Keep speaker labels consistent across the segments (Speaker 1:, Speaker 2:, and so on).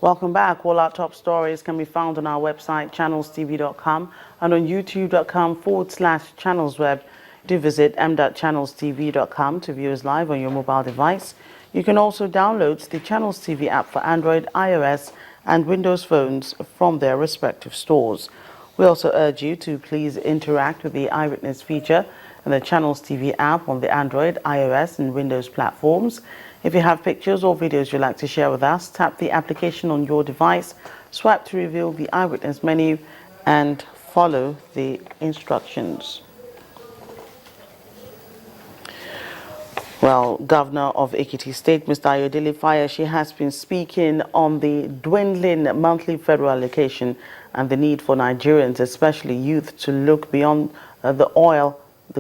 Speaker 1: Welcome back. All our top stories can be found on our website, channelstv.com, and on youtube.com/channelsweb. Do visit m.channelstv.com to view us live on your mobile device. You can also download the Channels TV app for Android, iOS, and Windows phones from their respective stores. We also urge you to please interact with the Eyewitness feature and the Channels TV app on the Android, iOS, and Windows platforms. If you have pictures or videos you'd like to share with us, tap the application on your device, swipe to reveal the Eyewitness menu, and follow the instructions. Well, Governor of Ekiti State, Mr. Ayodele Fayose, has been speaking on the dwindling monthly federal allocation and the need for Nigerians, especially youth, to look beyond the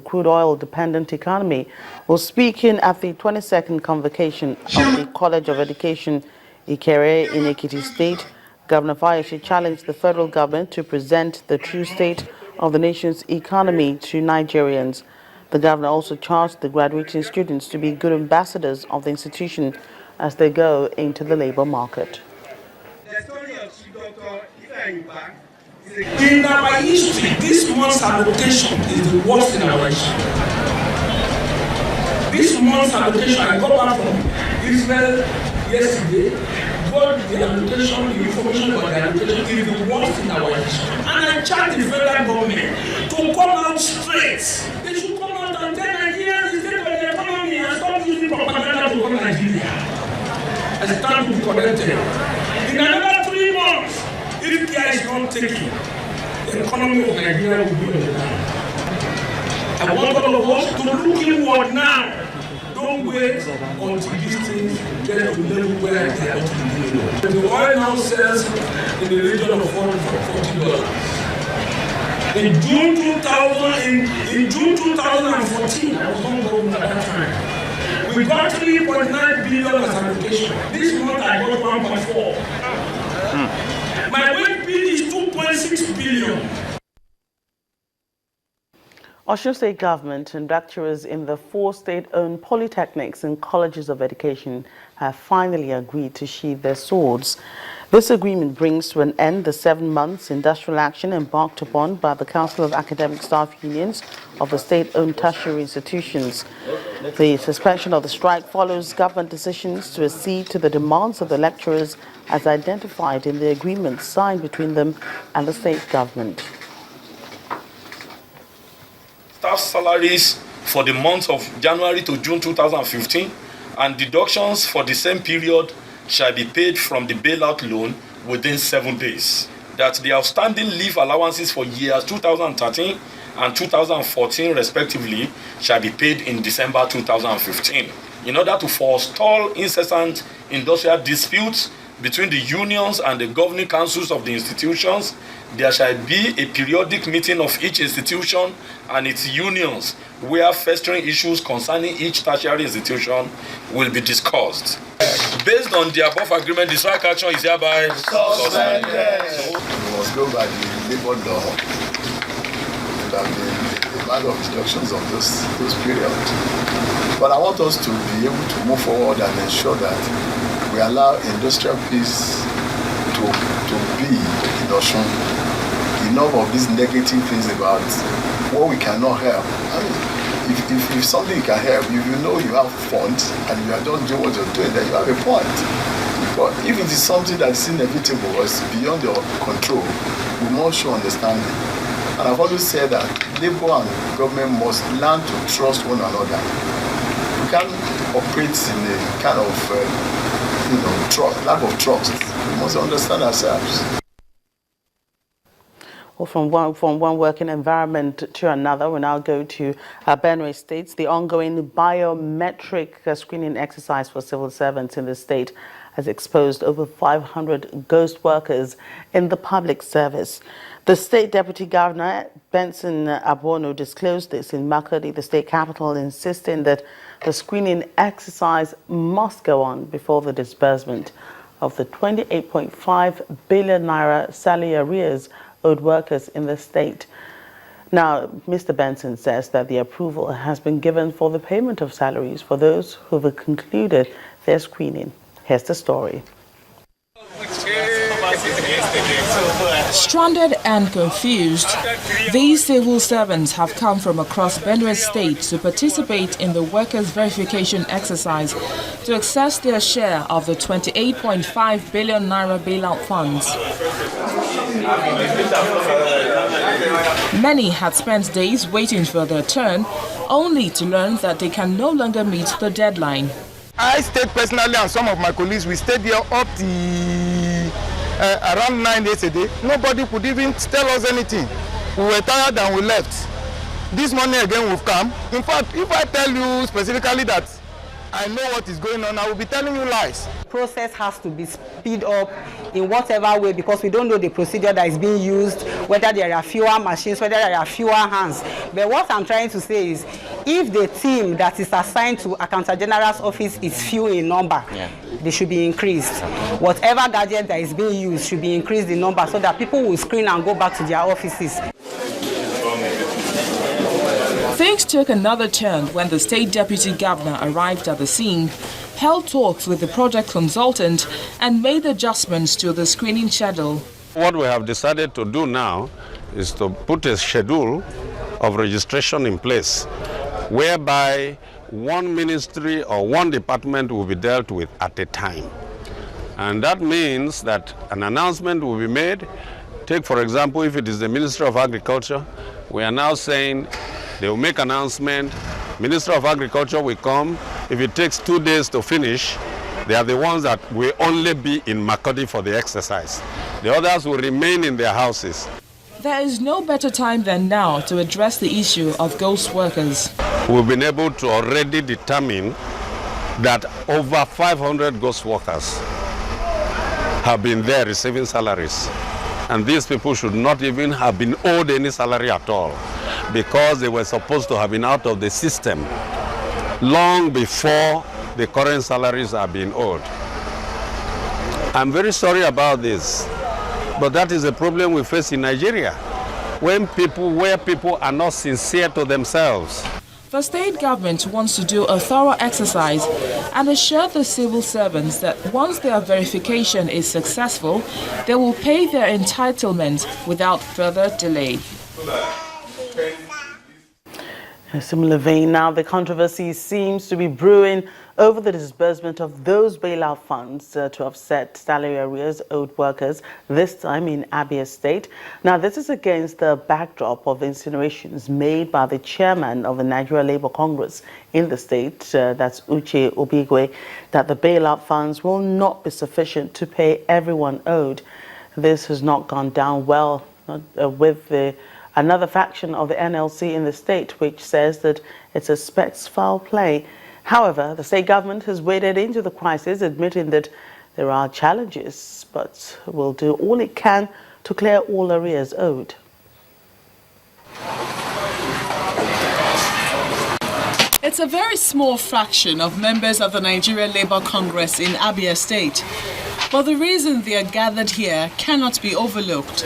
Speaker 1: crude oil dependent economy. Well, speaking at the 22nd convocation of the College of Education Ikere in Ekiti State, Governor Fayose challenged the federal government to present the true state of the nation's economy to Nigerians. The governor also charged the graduating students to be good ambassadors of the institution as they go into the labor market.
Speaker 2: The story of Dr. in our history, this month's allocation is the worst in our history. This month's allocation, I got back from Israel yesterday, got the allocation, the information about the allocation is the worst in our history. And I charge the federal government to come out straight. They should come out and tell Nigerians the state of the economy and stop using propaganda to come Nigeria. And stand to be corrected. In another 3 months, if care is not taken, the economy of Nigeria will be on the down. I want all of us to look inward now. Don't wait until these things get to the level where they are to be low. The oil now sells in the region of $40. In June 2014, I was on government at that time. We got 3.9 billion as allocation. This month I got 1.4. My wage bill is 2.6 billion.
Speaker 1: Osun State Government and lecturers in the 4 state-owned polytechnics and colleges of education have finally agreed to sheathe their swords. This agreement brings to an end the 7 months industrial action embarked upon by the Council of Academic Staff Unions of the state-owned tertiary institutions. The suspension of the strike follows government decisions to accede to the demands of the lecturers as identified in the agreement signed between them and the state government.
Speaker 3: Staff salaries for the months of January to June 2015 and deductions for the same period shall be paid from the bailout loan within 7 days. That the outstanding leave allowances for years 2013 and 2014 respectively shall be paid in December 2015. In order to forestall incessant industrial disputes between the unions and the governing councils of the institutions, there shall be a periodic meeting of each institution and its unions where festering issues concerning each tertiary institution will be discussed. Based on the above agreement, the strike action is hereby suspended.
Speaker 4: We must go by the labor law and the amount of instructions of those periods. But I want us to be able to move forward and ensure that we allow industrial peace to be in Osun. Enough of these negative things about what we cannot help. I mean, if something you can help, if you know you have funds and you are just doing what you're doing, then you have a point. But if it is something that is inevitable or is beyond your control, we must show understanding. And I've always said that labor and government must learn to trust one another. We can't operate in a kind of lack of trust. We must understand ourselves.
Speaker 1: Well, from one working environment to another, we now go to Benue State. The ongoing biometric screening exercise for civil servants in the state has exposed over 500 ghost workers in the public service. The state deputy governor, Benson Abono, disclosed this in Makurdi, the state capital, insisting that the screening exercise must go on before the disbursement of the 28.5 billion naira salary arrears owed workers in the state. Now, Mr. Benson says that the approval has been given for the payment of salaries for those who have concluded their screening. Here's the story.
Speaker 5: Stranded and confused, these civil servants have come from across Benue State to participate in the workers' verification exercise to access their share of the 28.5 billion naira bailout funds. Many had spent days waiting for their turn, only to learn that they can no longer meet the deadline.
Speaker 6: I stayed personally, and some of my colleagues, we stayed here up to around 9 days a day. Nobody could even tell us anything. We were tired and we left. This morning again we've come. In fact, if I tell you specifically that I know what is going on, I will be telling you lies.
Speaker 7: Process has to be speed up in whatever way, because we don't know the procedure that is being used, whether there are fewer machines, whether there are fewer hands. But what I'm trying to say is, if the team that is assigned to Accountant General's office is few in number, they should be increased. Whatever gadget that is being used should be increased in number, so that people will screen and go back to their offices.
Speaker 5: Things took another turn when the State Deputy Governor arrived at the scene, held talks with the project consultant, and made adjustments to the screening schedule.
Speaker 8: What we have decided to do now is to put a schedule of registration in place, whereby one ministry or one department will be dealt with at a time. And that means that an announcement will be made. Take, for example, if it is the Ministry of Agriculture, we are now saying they will make an announcement. Minister of Agriculture will come. If it takes 2 days to finish, they are the ones that will only be in Makurdi for the exercise. The others will remain in their houses.
Speaker 5: There is no better time than now to address the issue of ghost workers.
Speaker 8: We've been able to already determine that over 500 ghost workers have been there receiving salaries. And these people should not even have been owed any salary at all, because they were supposed to have been out of the system long before the current salaries are being owed. I'm very sorry about this, but that is a problem we face in Nigeria, where people are not sincere to themselves.
Speaker 5: The state government wants to do a thorough exercise and assure the civil servants that once their verification is successful, they will pay their entitlement without further delay.
Speaker 1: In a similar vein now, the controversy seems to be brewing over the disbursement of those bailout funds to offset salary arrears owed workers, this time in Abia State. Now, this is against the backdrop of insinuations made by the chairman of the Nigeria Labour Congress in the state, that's Uche Obigwe, that the bailout funds will not be sufficient to pay everyone owed. This has not gone down well with another faction of the NLC in the state, which says that it suspects foul play. However, the state government has waded into the crisis, admitting that there are challenges, but will do all it can to clear all arrears owed.
Speaker 9: It's a very small fraction of members of the Nigeria Labour Congress in Abia State, but the reason they are gathered here cannot be overlooked.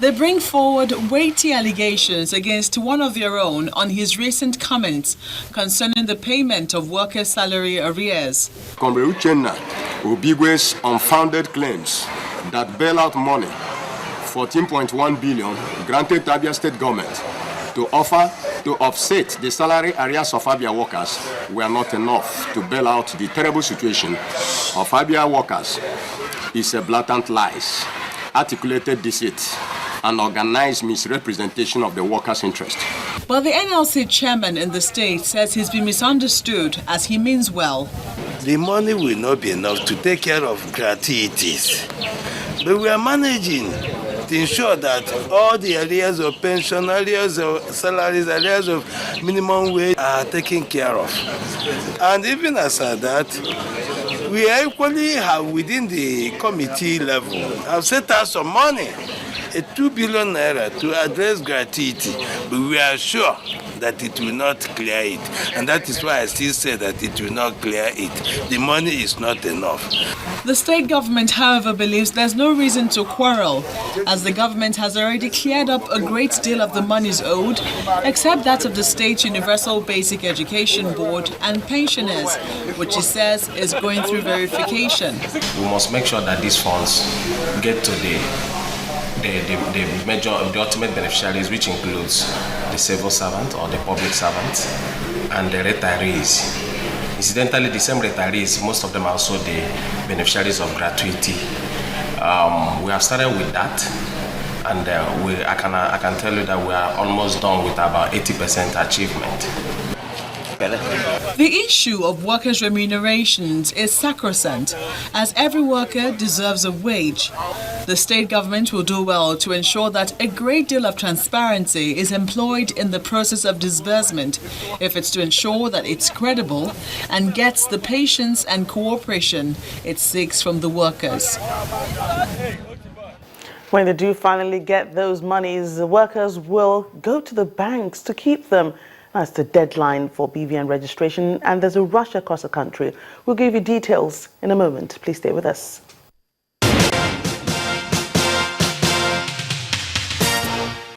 Speaker 9: They bring forward weighty allegations against one of their own on his recent comments concerning the payment of workers' salary arrears.
Speaker 10: Comrade Uchenna Obigwe's unfounded claims that bailout money, 14.1 billion, granted to Abia State government to offset the salary arrears of Abia workers were not enough to bail out the terrible situation of Abia workers is a blatant lies, articulated deceit, and organized misrepresentation of the workers' interest.
Speaker 9: But the NLC chairman in the state says he's been misunderstood, as he means well.
Speaker 11: The money will not be enough to take care of gratuities, but we are managing to ensure that all the arrears of pension, arrears of salaries, arrears of minimum wage are taken care of. And even as at that, we equally have within the committee level have set out some money, a 2 billion naira, to address gratuity, but we are sure that it will not clear it. And that is why I still say that it will not clear it. The money is not enough.
Speaker 9: The state government, however, believes there's no reason to quarrel, as the government has already cleared up a great deal of the monies owed, except that of the State Universal Basic Education Board and pensioners, which it says is going through verification.
Speaker 12: We must make sure that these funds get to the the ultimate beneficiaries, which includes the civil servant or the public servant, and the retirees. Incidentally, the same retirees, most of them are also the beneficiaries of gratuity. We have started with that, and I can tell you that we are almost done with about 80% achievement.
Speaker 9: The issue of workers' remunerations is sacrosanct, as every worker deserves a wage. The state government will do well to ensure that a great deal of transparency is employed in the process of disbursement, if it's to ensure that it's credible and gets the patience and cooperation it seeks from the workers.
Speaker 1: When they do finally get those monies, the workers will go to the banks to keep them. That's the deadline for BVN registration, and there's a rush across the country. We'll give you details in a moment. Please stay with us.